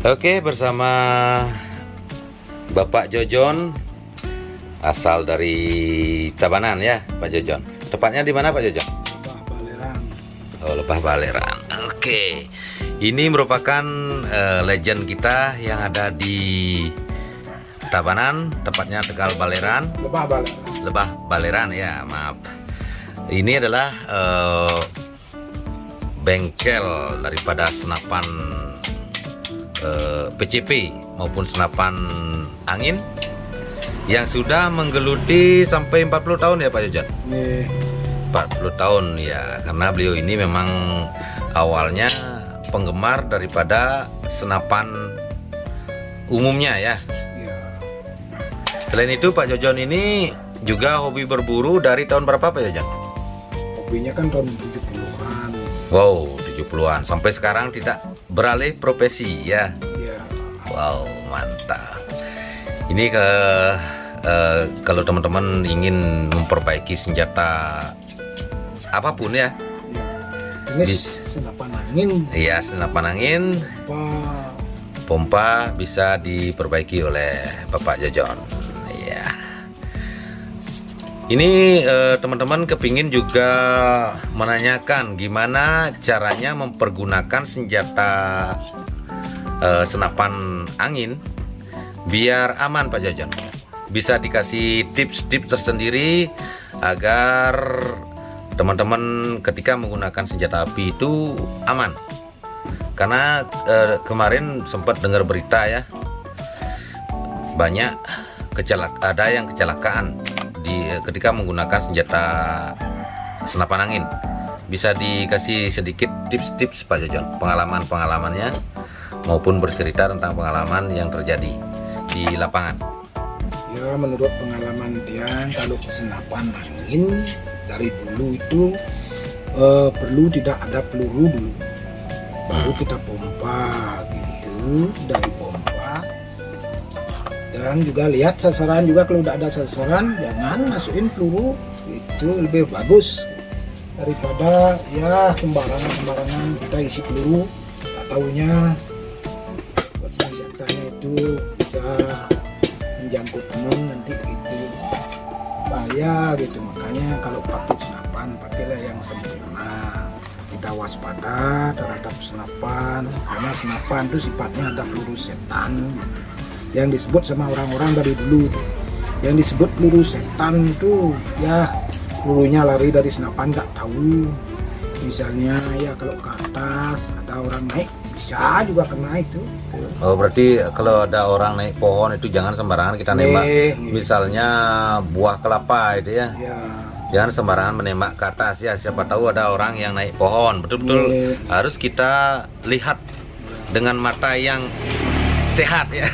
Oke, bersama Bapak Jojon, asal dari Tabanan ya, Pak Jojon. Tepatnya di mana, Pak Jojon? Lebah Balerang. Oh, Lebah Balerang. Oke, ini merupakan legend kita yang ada di Tabanan, tepatnya Tegal Balerang. Lebah Balerang. Lebah Balerang ya, maaf. Ini adalah bengkel daripada senapan PCP maupun senapan angin yang sudah menggeluti sampai 40 tahun ya Pak Jojon? Nih, 40 tahun ya, karena beliau ini memang awalnya penggemar daripada senapan umumnya ya. ya, Selain itu Pak Jojon ini juga hobi berburu dari tahun berapa Pak Jojon? hobinya kan tahun 70-an. Wow, 70-an. Sampai sekarang tidak beralih profesi ya. Ya, Wow, mantap. Ini kalau teman-teman ingin memperbaiki senjata apapun ya. ya. Ini Di- senapan angin. Iya, senapan angin, Wah, pompa bisa diperbaiki oleh Bapak Jojon. Iya. Ini teman-teman kepingin juga menanyakan gimana caranya mempergunakan senjata senapan angin biar aman Pak Jojon. Bisa dikasih tips-tips tersendiri agar teman-teman ketika menggunakan senjata api itu aman. Karena kemarin sempat dengar berita ya, banyak ada yang kecelakaan ketika menggunakan senjata senapan angin. Bisa dikasih sedikit tips-tips Pak Jojon, pengalamannya maupun bercerita tentang pengalaman yang terjadi di lapangan. ya menurut pengalaman dia kalau senapan angin dari dulu itu perlu tidak ada peluru dulu. Baru kita pompa gitu, dari pompa. Dan juga lihat sasaran juga, kalau udah ada sasaran jangan masukin peluru, itu lebih bagus daripada ya sembarangan kita isi peluru, tak taunya senjatanya itu bisa menjangkut teman nanti gitu, bahaya gitu. Makanya kalau pakai senapan pakailah yang sempurna, kita waspada terhadap senapan, karena senapan itu sifatnya ada peluru setan yang disebut sama orang-orang dari dulu tuh. Yang disebut peluru setan itu ya pelurunya lari dari senapan, nggak tahu. Misalnya ya kalau ke atas ada orang naik bisa juga kena itu. Oh, berarti kalau ada orang naik pohon itu jangan sembarangan kita nembak. Nih. Misalnya buah kelapa itu ya. Ya, Jangan sembarangan menembak ke atas ya. Siapa tahu ada orang yang naik pohon. Betul-betul Nih. harus kita lihat dengan mata yang sehat ya.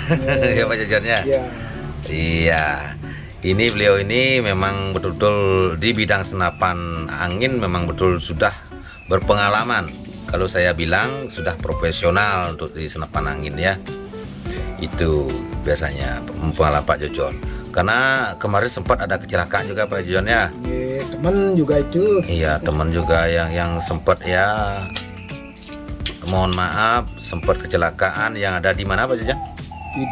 Ya Pak Jojon ya. ya, Iya. Ini beliau ini memang betul-betul di bidang senapan angin memang betul sudah berpengalaman. Kalau saya bilang sudah profesional untuk di senapan angin ya. Itu biasanya pengalaman Pak Jojon. Karena kemarin sempat ada kecelakaan juga Pak Jojon ya. ya, temen juga itu. Iya, teman juga yang sempat ya, mohon maaf, sempat kecelakaan yang ada di mana Pak Jojon? Di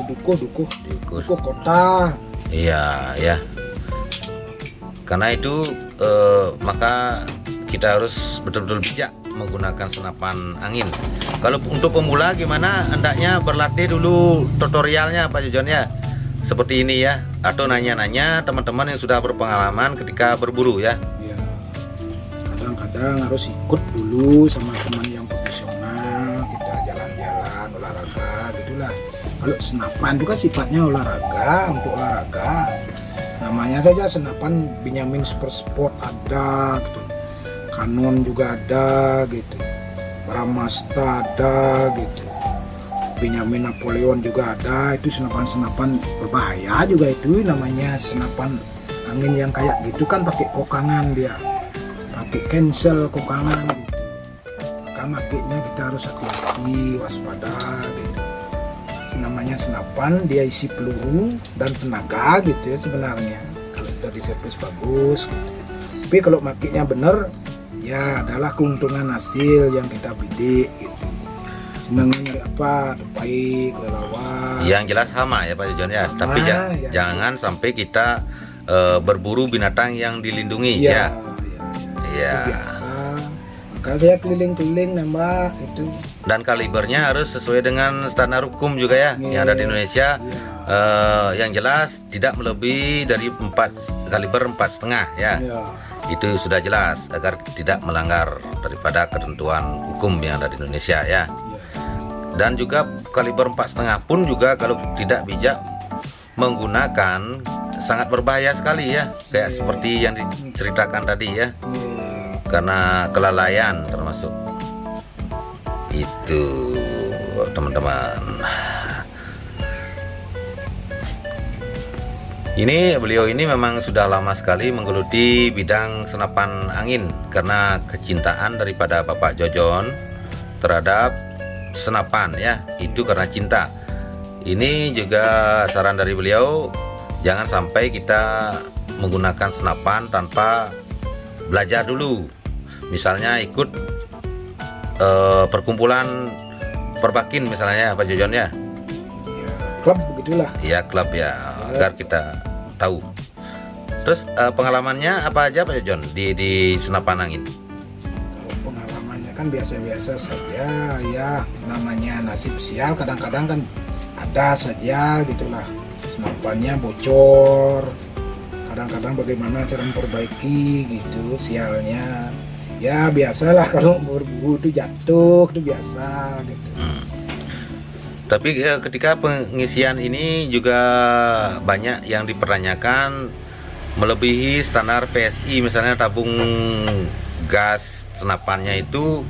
Dukuh kota. Iya ya. Karena itu maka kita harus betul-betul bijak menggunakan senapan angin. Kalau untuk pemula gimana? Hendaknya berlatih dulu tutorialnya Pak Jojon ya. Seperti ini ya. Atau nanya-nanya teman-teman yang sudah berpengalaman ketika berburu ya. Ya, kadang-kadang harus ikut dulu sama teman yang profesional, kita jalan-jalan olahraga gitulah. Kalau senapan itu kan sifatnya olahraga, untuk olahraga namanya saja senapan Benyamin Super Sport ada gitu, Canon juga ada gitu, Bramasta ada gitu, Benyamin Napoleon juga ada. Itu senapan-senapan berbahaya juga, itu namanya senapan angin yang kayak gitu kan pakai kokangan, dia pakai cancel kokangan gitu. Maka makainya kita harus hati-hati, waspada gitu. Namanya senapan, dia isi peluru dan tenaga gitu ya sebenarnya, kalau udah diservis bagus gitu. Tapi kalau makainya bener ya adalah keuntungan hasil yang kita bidik gitu. senangnya nyari apa, terbaik, kelelawar. Yang jelas hama ya Pak Jojon ya. Tapi Ya. jangan sampai kita berburu binatang yang dilindungi Iya, ya. iya. Iya. Itu biasa. Maka saya keliling-keliling nembak itu. Dan kalibernya harus sesuai dengan standar hukum juga ya yang ada di Indonesia. Iya. Yang jelas tidak melebihi dari kaliber 4,5 ya. Iya. Itu sudah jelas agar tidak melanggar daripada ketentuan hukum yang ada di Indonesia ya. Iya. Dan juga kaliber 4,5 pun juga kalau tidak bijak menggunakan sangat berbahaya sekali ya, kayak seperti yang diceritakan tadi ya, karena kelalaian termasuk itu teman-teman. Beliau ini memang sudah lama sekali menggeluti bidang senapan angin karena kecintaan daripada Bapak Jojon terhadap senapan ya, itu karena cinta. Ini juga saran dari beliau, jangan sampai kita menggunakan senapan tanpa belajar dulu. Misalnya ikut perkumpulan perbakin misalnya Pak Jojon ya. Klub begitulah. Iya, klub ya, agar kita tahu. Terus pengalamannya apa aja Pak Jojon di senapan angin? Kalau pengalamannya kan biasa-biasa saja ya, namanya nasib sial, kadang-kadang kan ada saja gitulah, senapannya bocor, kadang-kadang bagaimana cara memperbaiki gitu sialnya ya, biasalah kalau berburu itu jatuh itu biasa gitu. Tapi ketika pengisian ini juga banyak yang dipertanyakan melebihi standar PSI, misalnya tabung gas senapannya itu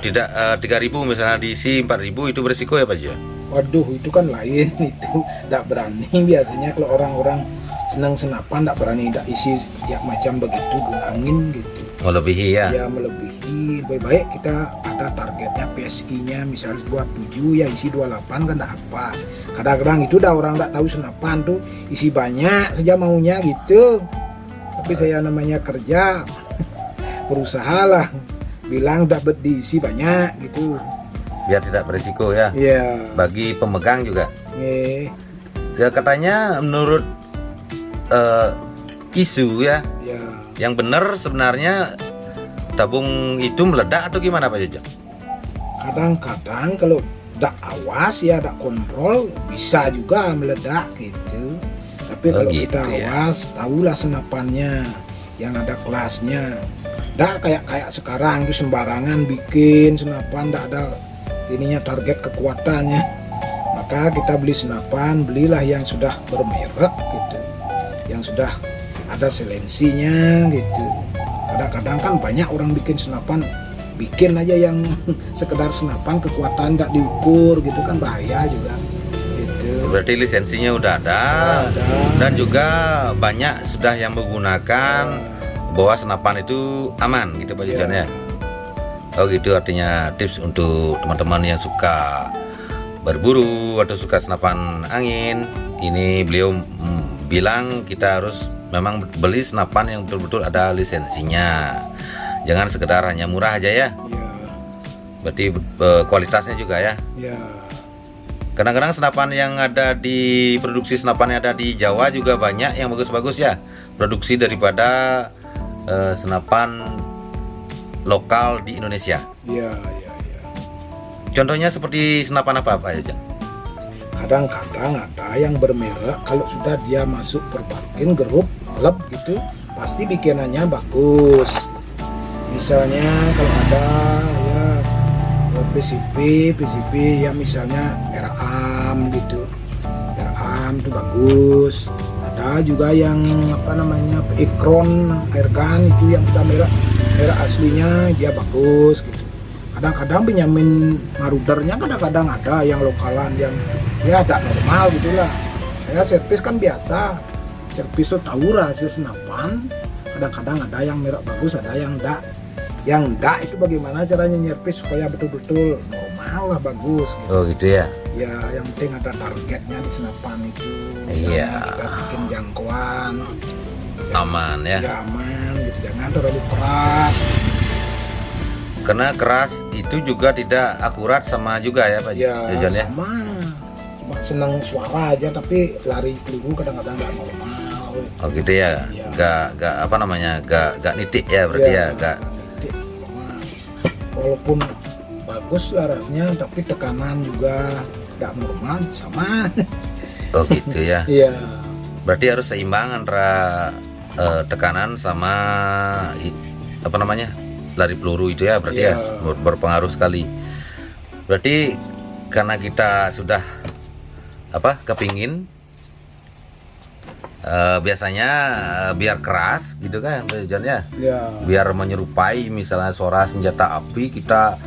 tidak 3.000 misalnya diisi 4.000, itu berisiko ya Pak Jo? Waduh, itu kan lain, itu tidak berani biasanya kalau orang-orang senang senapan, tidak berani tidak isi ya macam begitu, angin gitu. Melebihi ya? Ya melebihi, lebih baik kita ada targetnya PSI-nya misalnya buat 7 ya isi 28 kan tidak apa. Kadang-kadang itu dah orang tidak tahu senapan tuh isi banyak saja maunya gitu. Tapi saya namanya kerja, berusaha lah, bilang dapat diisi banyak gitu. Biar tidak berisiko ya? Iya. Bagi pemegang juga? Iya. Katanya menurut isu ya, yang benar sebenarnya tabung itu meledak atau gimana Pak Jojo? Kadang-kadang kalau tidak awas ya, tidak kontrol, bisa juga meledak gitu. Tapi kalau gitu, kita awas, tahulah senapannya yang ada kelasnya. Tidak kayak sekarang itu sembarangan bikin senapan, tidak ada ininya target kekuatannya. Maka kita beli senapan, belilah yang sudah bermerek gitu, yang sudah ada silensinya gitu. Kadang-kadang kan banyak orang bikin senapan, bikin aja yang sekedar senapan, kekuatan nggak diukur gitu kan, bahaya juga gitu. Berarti lisensinya udah ada. Dan juga banyak sudah yang menggunakan bahwa senapan itu aman gitu Pak Jojon ya. Oh gitu, artinya tips untuk teman-teman yang suka berburu atau suka senapan angin. Ini beliau bilang kita harus memang beli senapan yang betul-betul ada lisensinya. Jangan sekedar hanya murah aja ya. Berarti kualitasnya juga ya. Kadang-kadang senapan yang ada di produksi senapan yang ada di Jawa juga banyak yang bagus-bagus ya. Produksi daripada senapan lokal di Indonesia. Iya. Contohnya seperti senapan apa Pak Jojon? Kadang-kadang ada yang bermerek, kalau sudah dia masuk perbakin grup klub gitu, pasti bikinannya bagus. Misalnya kalau ada ya PCP ya, misalnya RAM gitu, RAM itu bagus. Ada juga yang apa namanya Ikron airgun itu yang kita merek aslinya dia bagus gitu. Kadang-kadang Benyamin Marudernya kadang-kadang ada yang lokalan yang ya tak normal gitulah. Saya servis kan biasa, servis itu tahu rahasia senapan. Kadang-kadang ada yang merek bagus, ada yang enggak. Yang enggak itu bagaimana caranya nyervis supaya betul-betul normal lah, bagus gitu. Oh gitu ya. Ya yang penting ada targetnya di senapan itu. Iya. Kita bikin jangkauan aman ya. Ya aman gitu, jangan terlalu keras. Karena keras itu juga tidak akurat sama juga ya Pak Ya Jojon ya. sama, cuma seneng suara aja tapi lari peluru kadang-kadang nggak normal. Oh gitu ya. Iya. Gak apa namanya? Gak nitik ya berarti ya. Gak. titik. Walaupun bagus larasnya tapi tekanan juga nggak normal sama. Oh gitu ya. Iya. Berarti harus seimbang antara tekanan sama apa namanya? Lari peluru itu ya berarti ya Iya. berpengaruh sekali. Berarti karena kita sudah apa kepingin biasanya biar keras gitu kan Pak Jojon ya. Ya. Biar menyerupai misalnya suara senjata api kita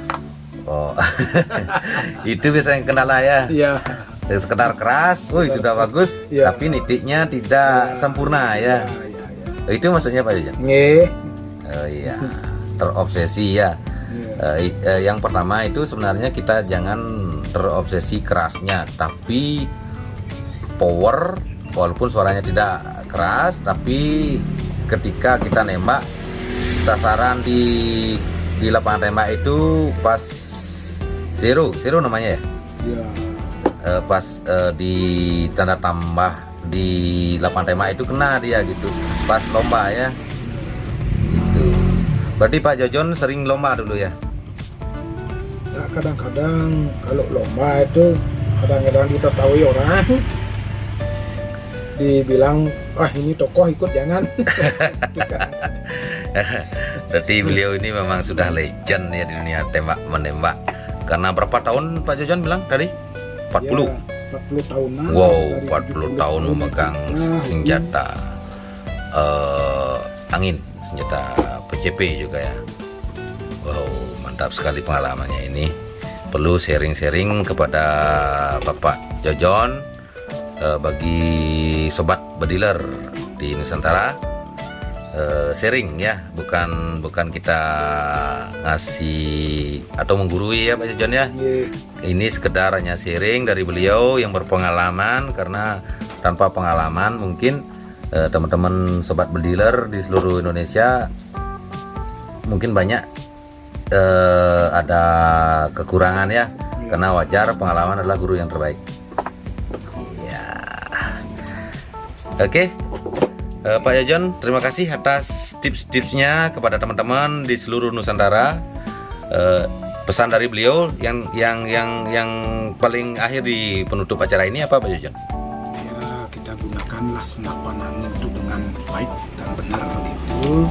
itu biasanya kendala ya. Iya. Sekedar keras, sudah bagus, Iya. tapi nitiknya tidak sempurna ya. Iya. Itu maksudnya Pak Jojon. Nge. Oh iya, terobsesi ya. Yang pertama itu sebenarnya kita jangan terobsesi kerasnya, tapi power walaupun suaranya tidak keras, tapi ketika kita nembak sasaran di lapangan tembak itu pas zero namanya ya. Iya. Pas di tanda tambah di lapangan tembak itu kena dia gitu pas lomba ya. Gitu. Berarti Pak Jojon sering lomba dulu ya? Ya, kadang-kadang kalau lomba itu kadang-kadang diketahui orang dibilang wah ini tokoh ikut jangan. Berarti beliau ini memang sudah legend ya di dunia tembak menembak. Karena berapa tahun Pak Jojon bilang tadi? 40. Ya, 40 tahunan. Wow, dari 40 tahun memegang senjata angin, senjata PCP juga ya. Wow, mantap sekali pengalamannya ini. Perlu sharing-sharing kepada Bapak Jojon bagi sobat bediler di Nusantara. Sharing ya, bukan kita ngasih atau menggurui ya Pak Jojon ya. Ini sekedar hanya sharing dari beliau yang berpengalaman, karena tanpa pengalaman mungkin teman-teman sobat bediler di seluruh Indonesia mungkin banyak ada kekurangan ya, karena wajar, pengalaman adalah guru yang terbaik. Iya. Oke. Pak Jojon, terima kasih atas tips-tipsnya kepada teman-teman di seluruh Nusantara. Pesan dari beliau yang paling akhir di penutup acara ini apa Pak Jojon? Ya, kita gunakanlah senapan angin itu dengan baik dan benar gitu.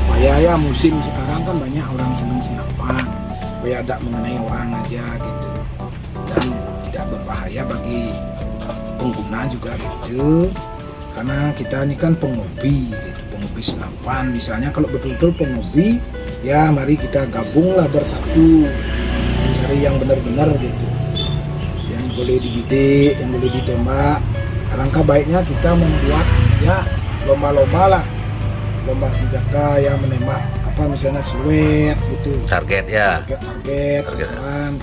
Supaya ya musim sekarang kan banyak orang senang senapan, supaya tidak mengenai orang aja gitu. Dan tidak berbahaya bagi pengguna juga gitu. Karena kita ini kan penghobi gitu, penghobi senapan. Misalnya kalau betul-betul penghobi, ya mari kita gabunglah bersatu, mencari yang benar-benar gitu, yang boleh dibidik, yang boleh ditembak. Alangkah baiknya kita membuat ya lomba-lomba lah, lomba senjata yang menembak apa misalnya sweat gitu, Target ya. target sasaran.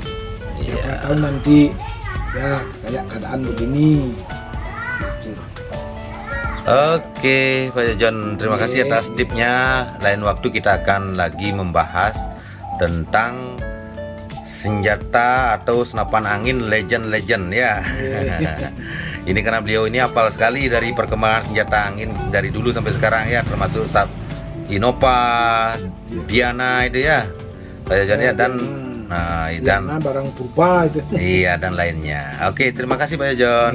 Iya. Siapa tahu nanti ya kayak keadaan begini gitu. Oke Pak Jojon, terima kasih atas tipnya. Lain waktu kita akan lagi membahas tentang senjata atau senapan angin legend ya. Ini karena beliau ini hafal sekali dari perkembangan senjata angin dari dulu sampai sekarang ya, termasuk Innova, Diana itu ya Pak Jojon ya, dan Diana barang purba itu. iya dan lainnya. Oke, terima kasih Pak Jojon.